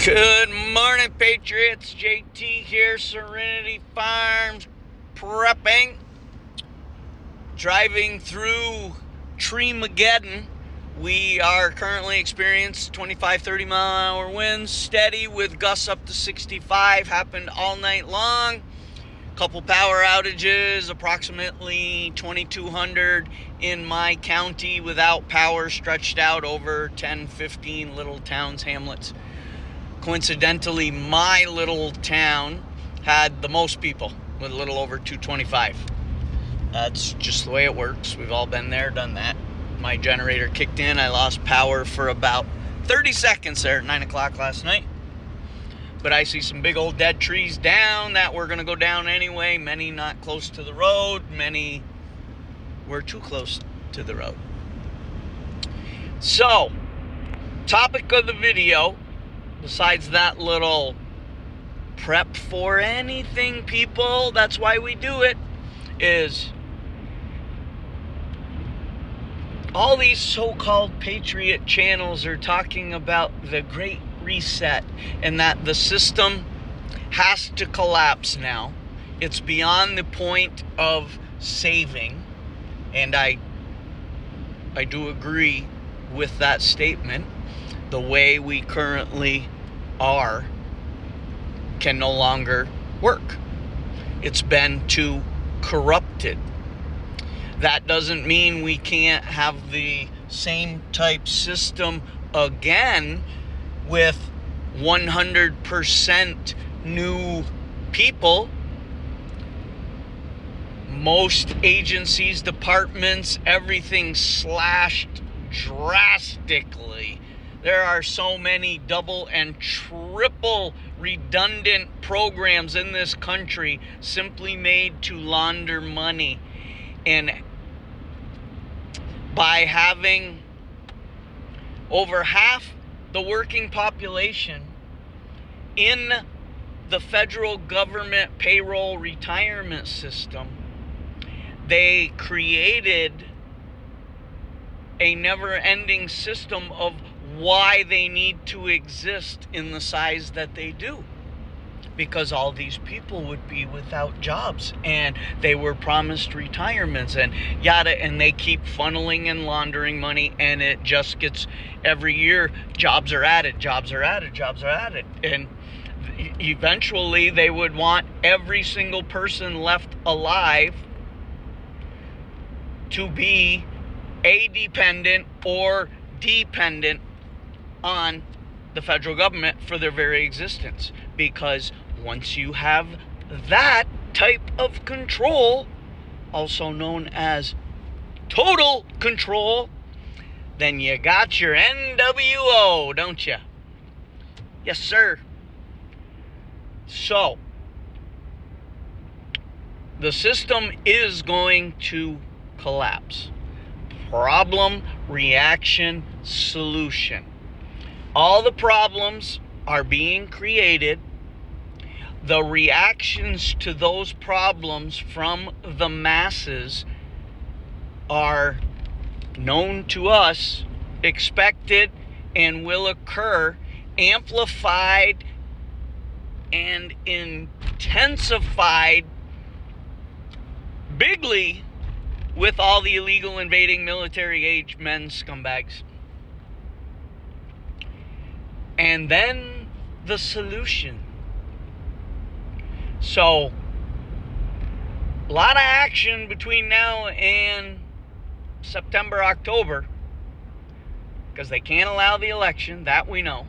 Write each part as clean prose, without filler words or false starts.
Good morning, Patriots. JT here, Serenity Farms, prepping, driving through Tree-mageddon. We are currently experiencing 25-30 mile an hour winds, steady with gusts up to 65, happened all night long. Couple power outages, approximately 2,200 in my county without power, stretched out over 10, 15 little towns, hamlets. Coincidentally, my little town had the most people, with a little over 225. That's just the way it works. We've all been there, done that. My generator kicked in. I lost power for about 30 seconds there at 9 o'clock last night. But I see some big old dead trees down that were going to go down anyway. Many not close to the road. Many were too close to the road. So, topic of the video, besides that little prep for anything, people, that's why we do it, is all these so-called patriot channels are talking about the Great Reset and that the system has to collapse now. It's beyond the point of saving, and I do agree with that statement. The way we currently are can no longer work. It's been too corrupted. That doesn't mean we can't have the same type system again with 100% new people. Most agencies, departments, everything slashed drastically. There are so many double and triple redundant programs in this country simply made to launder money. And by having over half the working population in the federal government payroll retirement system, they created a never-ending system of why they need to exist in the size that they do. Because all these people would be without jobs, and they were promised retirements and yada, and they keep funneling and laundering money, and it just gets, every year, jobs are added, and eventually they would want every single person left alive to be a dependent or dependent on the federal government for their very existence. Because once you have that type of control, also known as total control, then you got your NWO, don't you? Yes, sir. So, the system is going to collapse. Problem, reaction, solution. All the problems are being created. The reactions to those problems from the masses are known to us, expected, and will occur, amplified and intensified bigly with all the illegal invading military-age men scumbags. And then the solution. So, a lot of action between now and September, October, because they can't allow the election, that we know.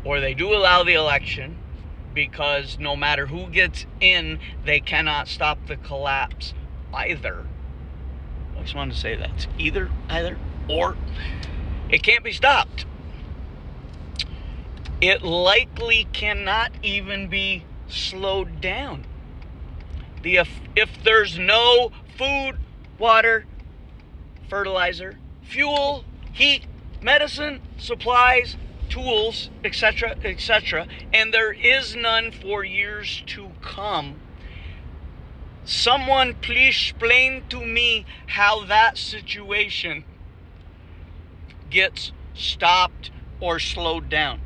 Or they do allow the election, because no matter who gets in, they cannot stop the collapse either. I just wanted to say that. It's either, or. It can't be stopped. It likely cannot even be slowed down. If there's no food, water, fertilizer, fuel, heat, medicine, supplies, tools, etc., and there is none for years to come, someone please explain to me how that situation gets stopped, or slowed down.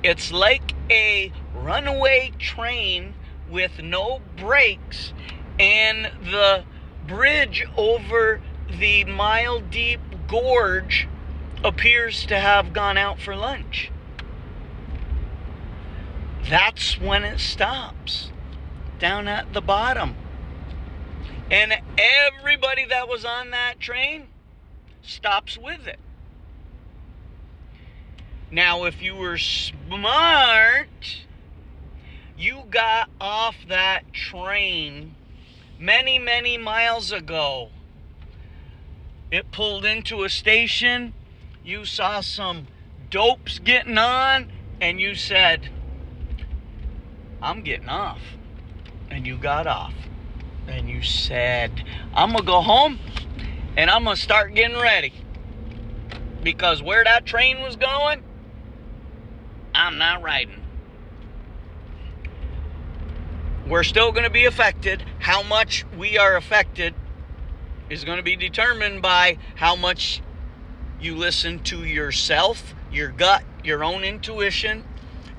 It's like a runaway train with no brakes, and the bridge over the mile-deep gorge appears to have gone out for lunch. That's when it stops, down at the bottom. And everybody that was on that train stops with it. Now, if you were smart, you got off that train many, many miles ago. It pulled into a station, you saw some dopes getting on, and you said, I'm getting off. And you got off. And you said, I'm going to go home, and I'm going to start getting ready. Because where that train was going, I'm not riding. We're still going to be affected. How much we are affected is going to be determined by how much you listen to yourself, your gut, your own intuition,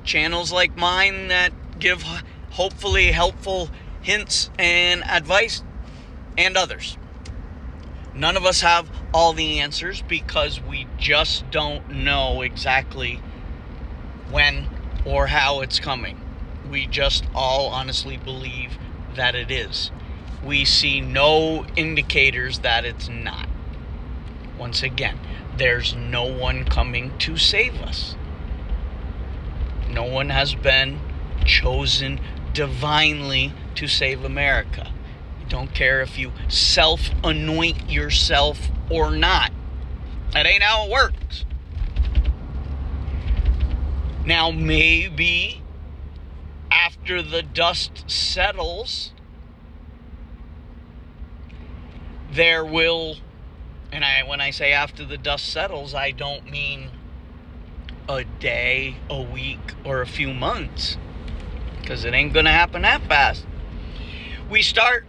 channels like mine that give hopefully helpful hints and advice, and others. None of us have all the answers because we just don't know exactly when or how it's coming. We just all honestly believe that it is. We see no indicators that it's not. Once again, there's no one coming to save us. No one has been chosen divinely to save America. I don't care if you self-anoint yourself or not. That ain't how it works. Now, maybe after the dust settles, there will, and when I say after the dust settles, I don't mean a day, a week, or a few months, because it ain't going to happen that fast. We start,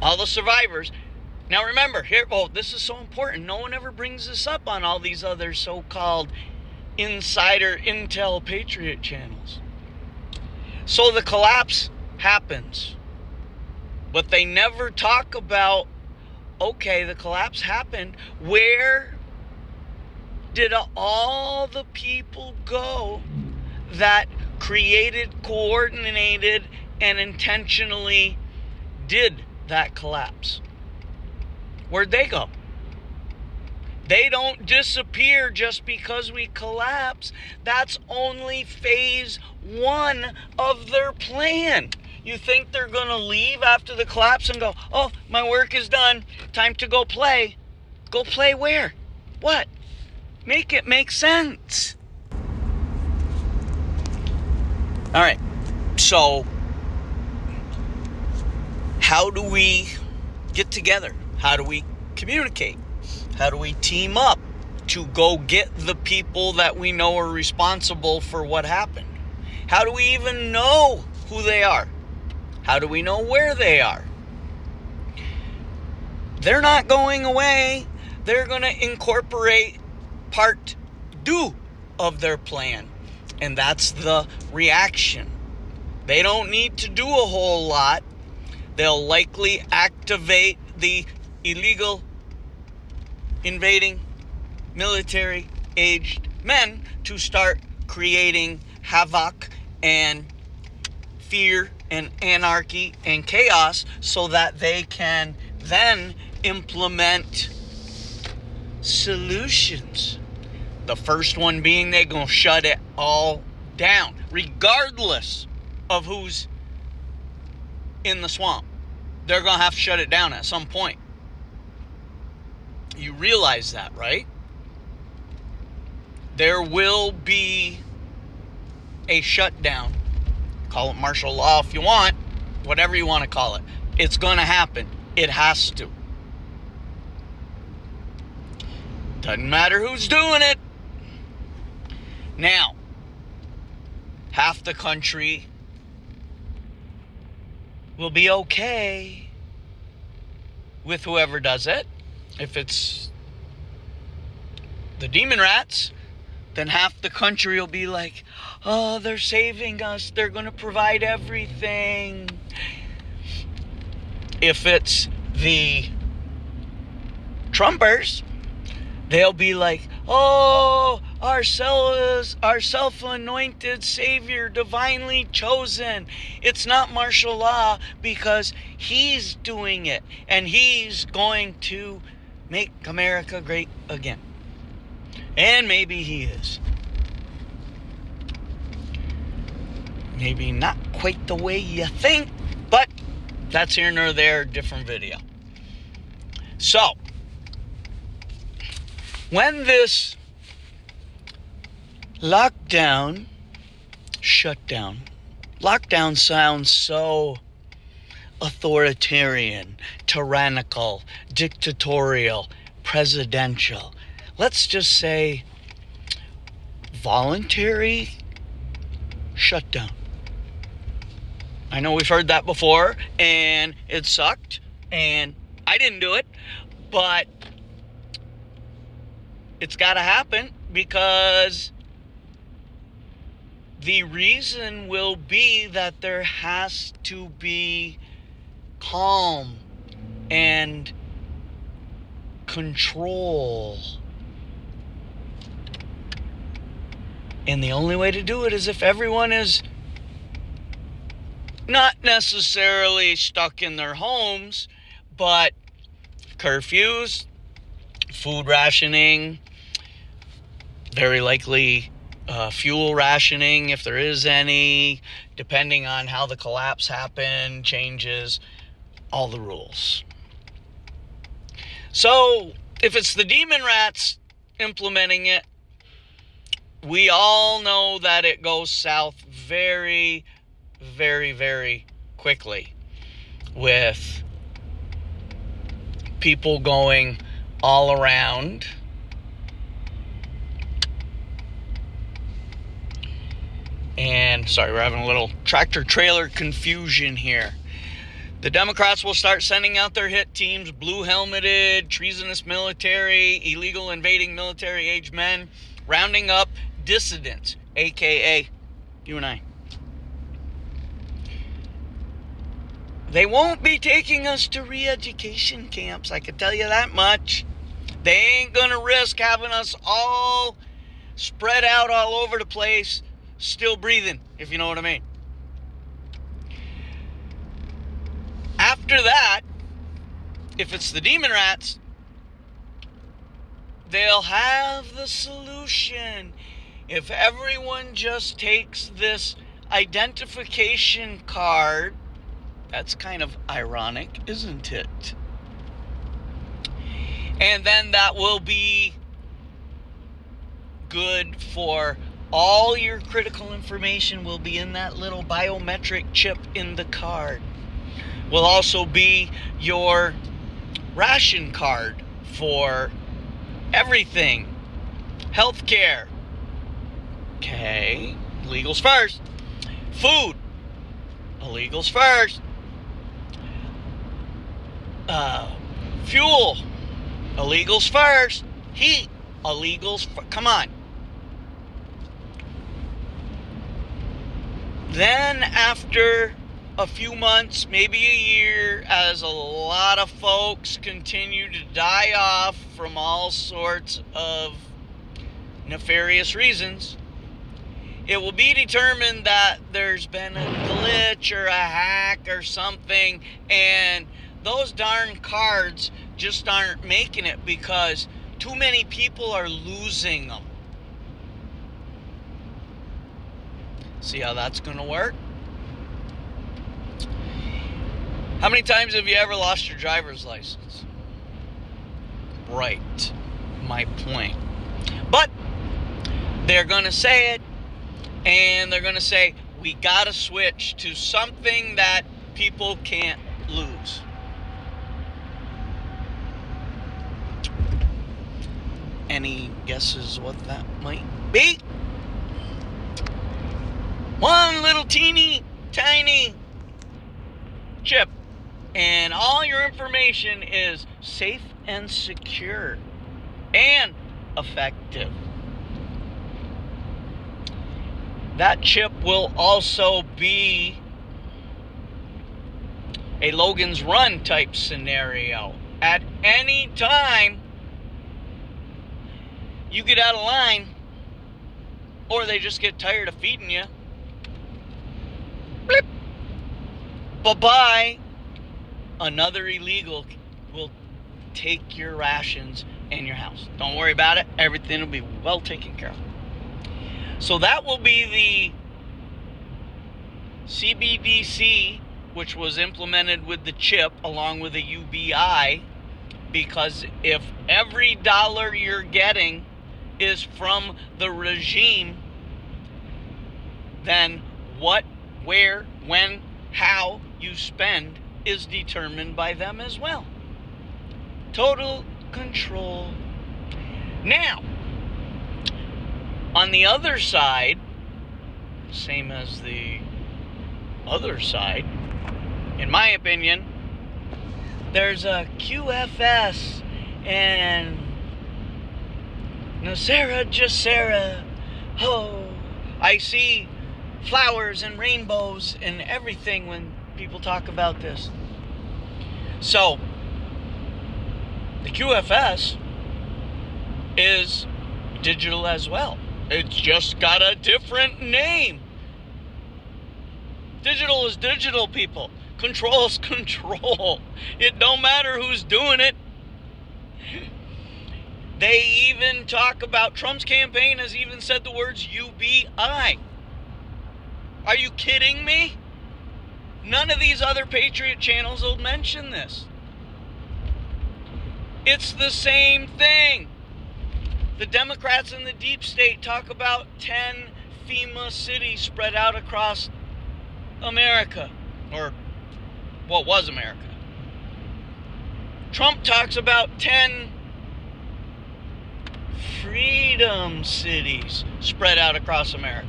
all the survivors. Now remember, this is so important. No one ever brings this up on all these other so-called insider intel patriot channels. So the collapse happens, but they never talk about, okay, the collapse happened. Where did all the people go that created, coordinated, and intentionally did that collapse? Where'd they go? They don't disappear just because we collapse. That's only phase 1 of their plan. You think they're going to leave after the collapse and go, oh, my work is done, time to go play. Go play where? What? Make it make sense. All right, so how do we get together? How do we communicate? How do we team up to go get the people that we know are responsible for what happened? How do we even know who they are? How do we know where they are? They're not going away. They're going to incorporate part 2 of their plan, and that's the reaction. They don't need to do a whole lot. They'll likely activate the illegal invading military-aged men to start creating havoc and fear and anarchy and chaos so that they can then implement solutions. The first one being they're going to shut it all down, regardless of who's in the swamp. They're going to have to shut it down at some point. You realize that, right? There will be a shutdown. Call it martial law if you want. Whatever you want to call it. It's going to happen. It has to. Doesn't matter who's doing it. Now, half the country will be okay with whoever does it. If it's the demon rats, then half the country will be like, oh, they're saving us. They're going to provide everything. If it's the Trumpers, they'll be like, oh, our self-anointed savior, divinely chosen. It's not martial law because he's doing it. And he's going to make America great again. And maybe he is. Maybe not quite the way you think, but that's here nor there, different video. So, when this lockdown sounds so authoritarian, tyrannical, dictatorial, presidential. Let's just say voluntary shutdown. I know we've heard that before, and it sucked, and I didn't do it, but it's got to happen because the reason will be that there has to be calm and control. And the only way to do it is if everyone is not necessarily stuck in their homes, but curfews, food rationing, very likely fuel rationing if there is any, depending on how the collapse happened, changes all the rules. So if it's the demon rats implementing it, we all know that it goes south very, very, very quickly with people going all around. And sorry, we're having a little tractor trailer confusion here. The Democrats will start sending out their hit teams, blue helmeted, treasonous military, illegal invading military age men, rounding up dissidents, aka you and I. They won't be taking us to re-education camps, I can tell you that much. They ain't gonna risk having us all spread out all over the place, still breathing, if you know what I mean. After that, if it's the demon rats, they'll have the solution. If everyone just takes this identification card, that's kind of ironic, isn't it? And then that will be good for all your critical information will be in that little biometric chip in the card. Will also be your ration card for everything. Healthcare. Okay, illegals first. Food. Illegals first. Fuel. Illegals first. Heat. Illegals come on. Then after a few months, maybe a year, as a lot of folks continue to die off from all sorts of nefarious reasons, it will be determined that there's been a glitch or a hack or something, and those darn cards just aren't making it because too many people are losing them. See how that's going to work? How many times have you ever lost your driver's license? Right. My point. But they're going to say it, and they're going to say, we got to switch to something that people can't lose. Any guesses what that might be? One little teeny tiny chip, and all your information is safe and secure and effective. That chip will also be a Logan's Run type scenario. At any time you get out of line, or they just get tired of feeding you, blip, bye-bye, another illegal will take your rations and your house. Don't worry about it. Everything will be well taken care of. So that will be the CBDC, which was implemented with the chip along with the UBI, because if every dollar you're getting is from the regime, then what, where, when, how you spend is determined by them as well. Total control. Now, on the other side, same as the other side, in my opinion, there's a QFS and Nocera Jacera. Oh, I see flowers and rainbows and everything when people talk about this. So, the QFS is digital as well. It's just got a different name. Digital is digital, people. Control is control. It don't matter who's doing it. They even talk about, Trump's campaign has even said the words UBI. Are you kidding me? None of these other Patriot channels will mention this. It's the same thing. The Democrats in the deep state talk about 10 FEMA cities spread out across America, or what was America. Trump talks about 10 freedom cities spread out across America.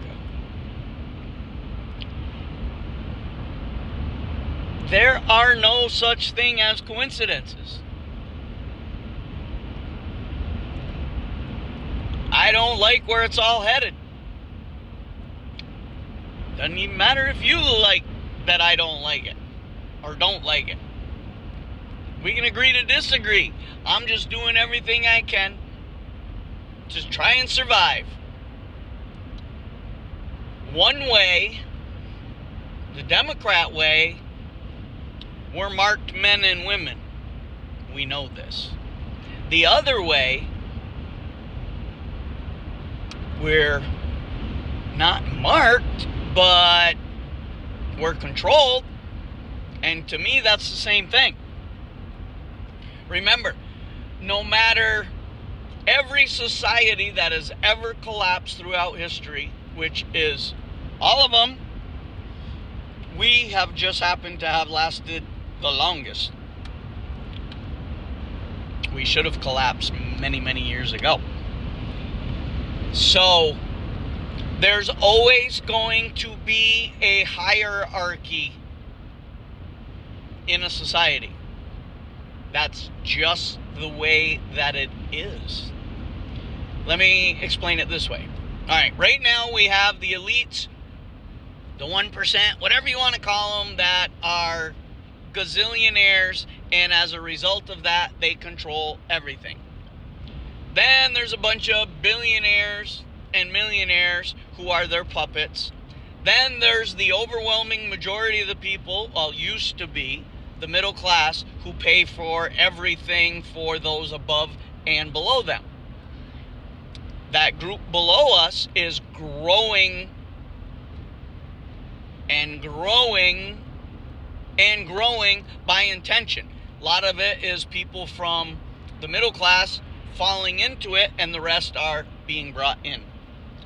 There are no such thing as coincidences. I don't like where it's all headed. Doesn't even matter if you like that I don't like it or don't like it. We can agree to disagree. I'm just doing everything I can to try and survive. One way, the Democrat way, we're marked men and women. We know this. The other way, we're not marked, but we're controlled. And to me, that's the same thing. Remember, no matter every society that has ever collapsed throughout history, which is all of them, we have just happened to have lasted the longest. We should have collapsed many, many years ago. So, there's always going to be a hierarchy in a society. That's just the way that it is. Let me explain it this way. Alright, right now we have the elites, the 1%, whatever you want to call them, that are gazillionaires, and as a result of that, they control everything. Then there's a bunch of billionaires and millionaires who are their puppets. Then there's the overwhelming majority of the people, well, used to be, the middle class, who pay for everything for those above and below them. That group below us is growing and growing and growing by intention. A lot of it is people from the middle class falling into it, and the rest are being brought in.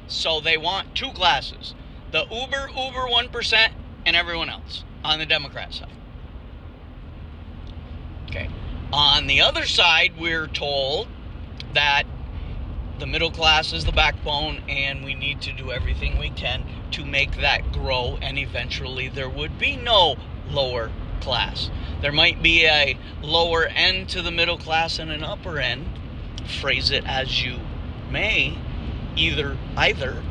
So they want two classes: the uber 1% and everyone else on the Democrat side. Okay. On the other side, we're told that the middle class is the backbone, and we need to do everything we can to make that grow, and eventually there would be no lower class. There might be a lower end to the middle class and an upper end. Phrase it as you may, either.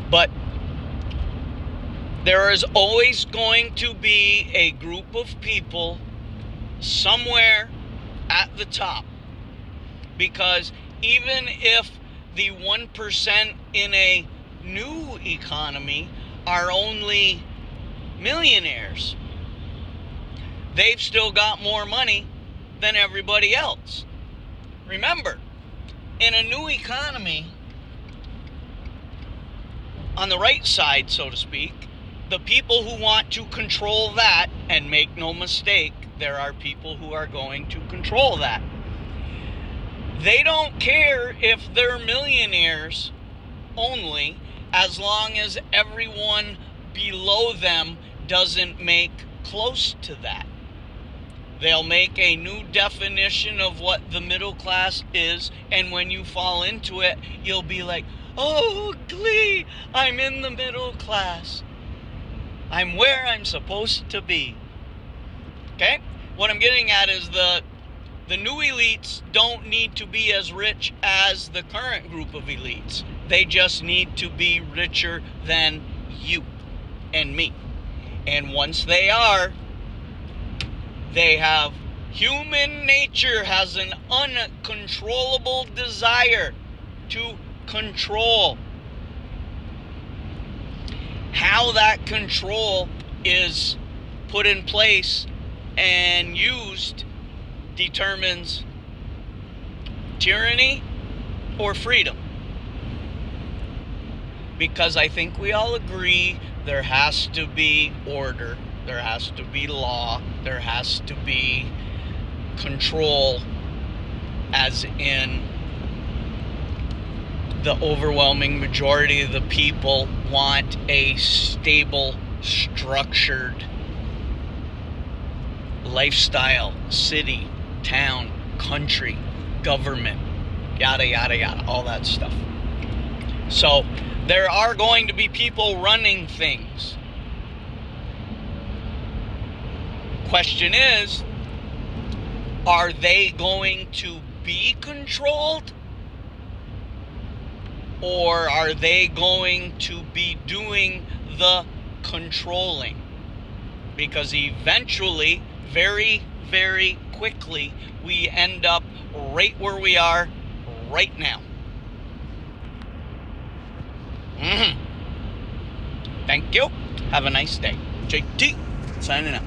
But there is always going to be a group of people somewhere at the top. Because even if the 1% in a new economy are only millionaires, they've still got more money than everybody else. Remember, in a new economy, on the right side, so to speak, the people who want to control that, and make no mistake, there are people who are going to control that. They don't care if they're millionaires only, as long as everyone below them doesn't make close to that. They'll make a new definition of what the middle class is, and when you fall into it, you'll be like, oh, glee, I'm in the middle class. I'm where I'm supposed to be. Okay? What I'm getting at is the new elites don't need to be as rich as the current group of elites. They just need to be richer than you and me. And once they are, they have, human nature has an uncontrollable desire to control. How that control is put in place and used determines tyranny or freedom. Because I think we all agree there has to be order, there has to be law, there has to be control, as in the overwhelming majority of the people want a stable, structured lifestyle, city, town, country, government, yada, yada, yada, all that stuff. So there are going to be people running things. Question is, are they going to be controlled? Or are they going to be doing the controlling? Because eventually, very, very quickly, we end up right where we are right now. Thank you. Have a nice day. JT, signing out.